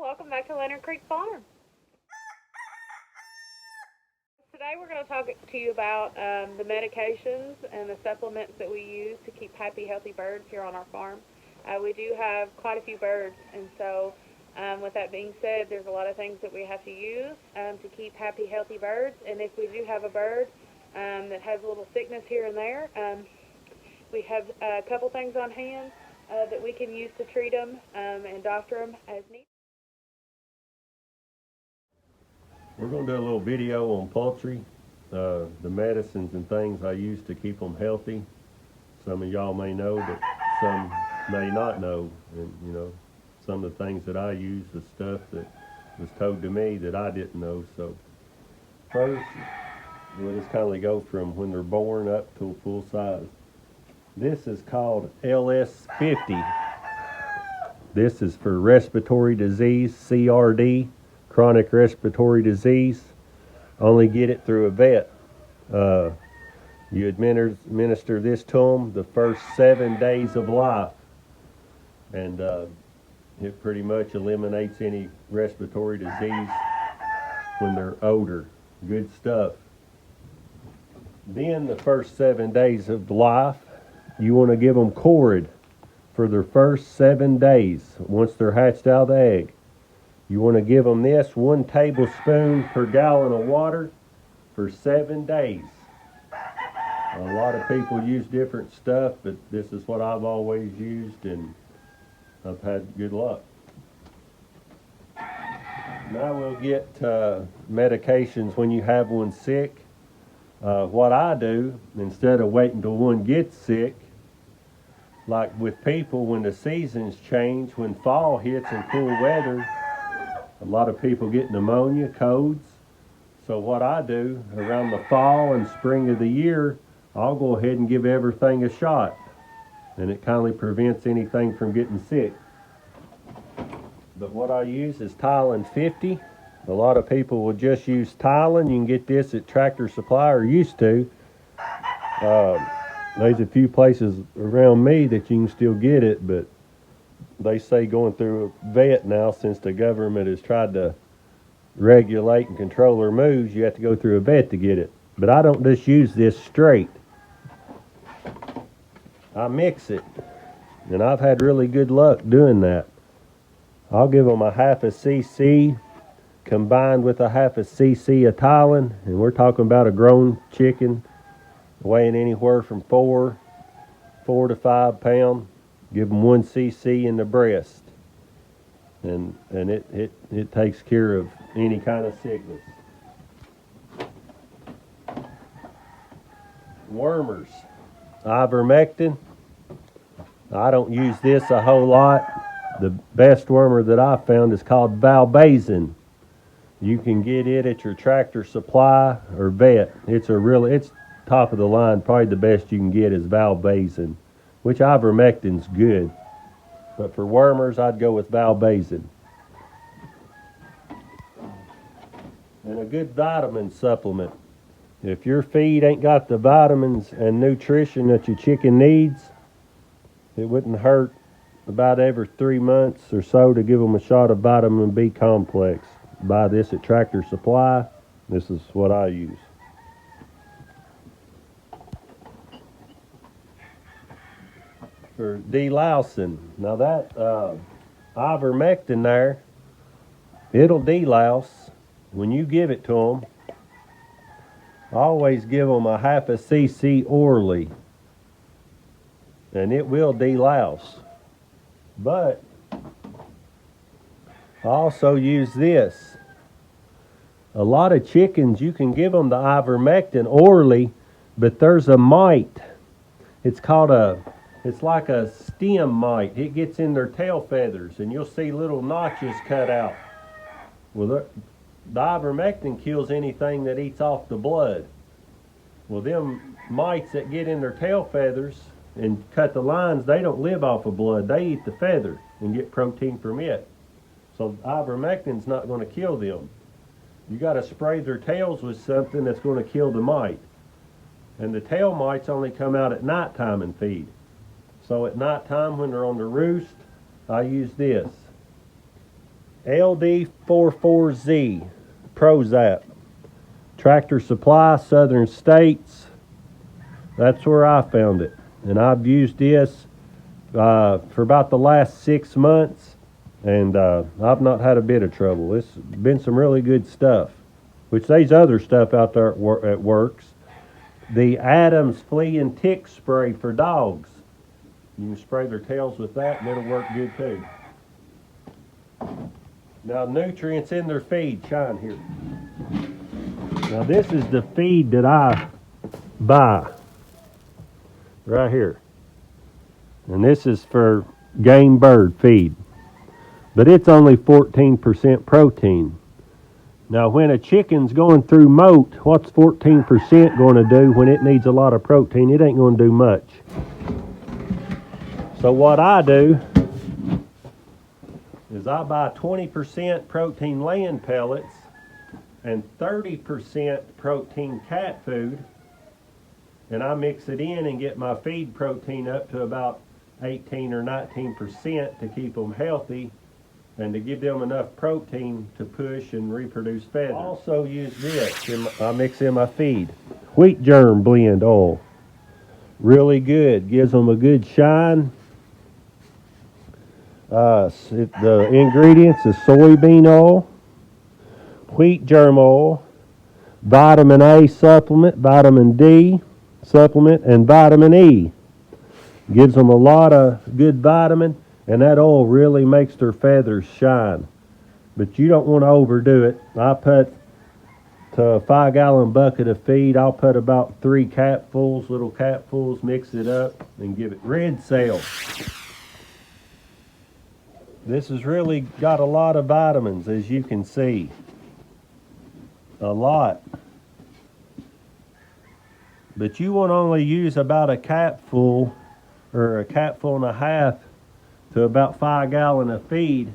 welcome back to Leonard Creek Farm. Today we're going to talk to you about the medications and the supplements that we use to keep happy, healthy birds here on our farm. We do have quite a few birds, and so with that being said, there's a lot of things that we have to use to keep happy, healthy birds. And if we do have a bird that has a little sickness here and there, we have a couple things on hand that we can use to treat them and doctor them as needed. We're going to do a little video on poultry, the medicines and things I use to keep them healthy. Some of y'all may know, but some may not know. And some of the things that I use is stuff that was told to me that I didn't know. So first, we'll just kind of go from when they're born up to full size. This is called LS50. This is for respiratory disease, CRD. Chronic respiratory disease. Only get it through a vet. You administer this to them the first 7 days of life, and it pretty much eliminates any respiratory disease when they're older. Good stuff. Then the first 7 days of life, you want to give them Corid for their first 7 days once they're hatched out of the egg. You want to give them this 1 tablespoon per gallon of water for 7 days. A lot of people use different stuff, but this is what I've always used, and I've had good luck. Now we'll get medications when you have one sick. What I do, instead of waiting till one gets sick, like with people, when the seasons change, when fall hits and cool weather, a lot of people get pneumonia, colds. So what I do around the fall and spring of the year, I'll go ahead and give everything a shot. And it kindly prevents anything from getting sick. But what I use is Tylen 50. A lot of people will just use Tylen. You can get this at Tractor Supply, or used to. There's a few places around me that you can still get it, but they say going through a vet now, since the government has tried to regulate and control their moves, you have to go through a vet to get it. But I don't just use this straight. I mix it, and I've had really good luck doing that. I'll give them a half a cc combined with a half a cc of Tylen, and we're talking about a grown chicken weighing anywhere from 4 to 5 pounds. Give them 1 cc in the breast, and it takes care of any kind of sickness. Wormers, ivermectin. I don't use this a whole lot. The best wormer that I found is called Valbazin. You can get it at your Tractor Supply or vet. It's top of the line. Probably the best you can get is Valbazin, which ivermectin's good. But for wormers, I'd go with Valbazin. And a good vitamin supplement. If your feed ain't got the vitamins and nutrition that your chicken needs, it wouldn't hurt about every 3 months or so to give them a shot of vitamin B complex. Buy this at Tractor Supply. This is what I use. For delousing. Now that ivermectin there, it'll delouse when you give it to them. Always give them a half a cc orally, and it will delouse. But I also use this. A lot of chickens, you can give them the ivermectin orally, but there's a mite. It's like a stem mite. It gets in their tail feathers, and you'll see little notches cut out. Well, the ivermectin kills anything that eats off the blood. Well, them mites that get in their tail feathers and cut the lines, they don't live off of blood. They eat the feather and get protein from it. So ivermectin's not going to kill them. You got to spray their tails with something that's going to kill the mite. And the tail mites only come out at nighttime and feed. So at nighttime when they're on the roost, I use this. LD44Z Prozap. Tractor Supply, Southern States. That's where I found it. And I've used this for about the last 6 months, and I've not had a bit of trouble. It's been some really good stuff, which there's other stuff out there at works. The Adams Flea and Tick Spray for dogs. You can spray their tails with that, and it'll work good too. Now, nutrients in their feed, shine here. Now, this is the feed that I buy right here. And this is for game bird feed. But it's only 14% protein. Now, when a chicken's going through molt, what's 14% going to do when it needs a lot of protein? It ain't going to do much. So what I do is I buy 20% protein land pellets and 30% protein cat food, and I mix it in and get my feed protein up to about 18 or 19% to keep them healthy and to give them enough protein to push and reproduce feathers. I also use this, I mix in my feed. Wheat germ blend oil. Really good, gives them a good shine. The ingredients is soybean oil, wheat germ oil, vitamin A supplement, vitamin D supplement, and vitamin E. Gives them a lot of good vitamin, and that oil really makes their feathers shine. But you don't want to overdo it. I put to a 5-gallon bucket of feed, I'll put about 3 capfuls, little capfuls, mix it up, and give it red cell. This has really got a lot of vitamins, as you can see. A lot. But you want to only use about a capful or a capful and a half to about 5 gallons of feed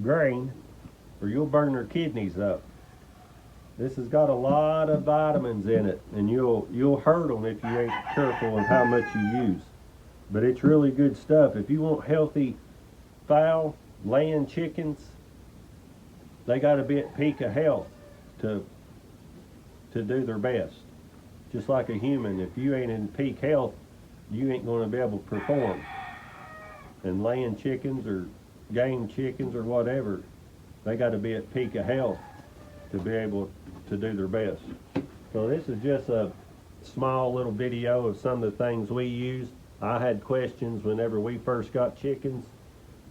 grain, or you'll burn their kidneys up. This has got a lot of vitamins in it, and you'll hurt them if you ain't careful of how much you use. But it's really good stuff. If you want healthy fowl, laying chickens, they got to be at peak of health to do their best. Just like a human, if you ain't in peak health, you ain't going to be able to perform. And laying chickens or game chickens or whatever, they got to be at peak of health to be able to do their best. So this is just a small little video of some of the things we use. I had questions whenever we first got chickens,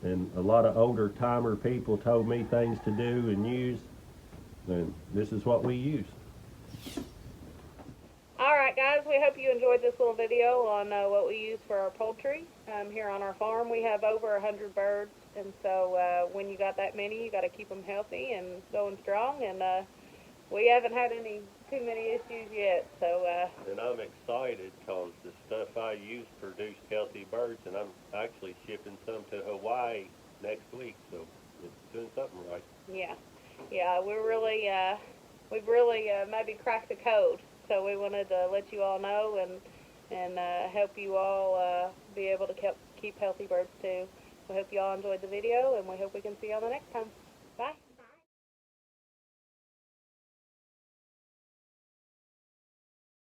and a lot of older timer people told me things to do and use, and this is what we use. Alright guys, we hope you enjoyed this little video on what we use for our poultry. Here on our farm we have over 100 birds, and so when you got that many, you got to keep them healthy and going strong, and we haven't had too many issues yet. So And I'm excited because the stuff I use produced healthy birds, and I'm actually shipping some to Hawaii next week, so it's doing something right. yeah, we've really maybe cracked the code. So we wanted to let you all know and help you all be able to keep healthy birds too. We hope you all enjoyed the video, and we hope we can see you on the next time.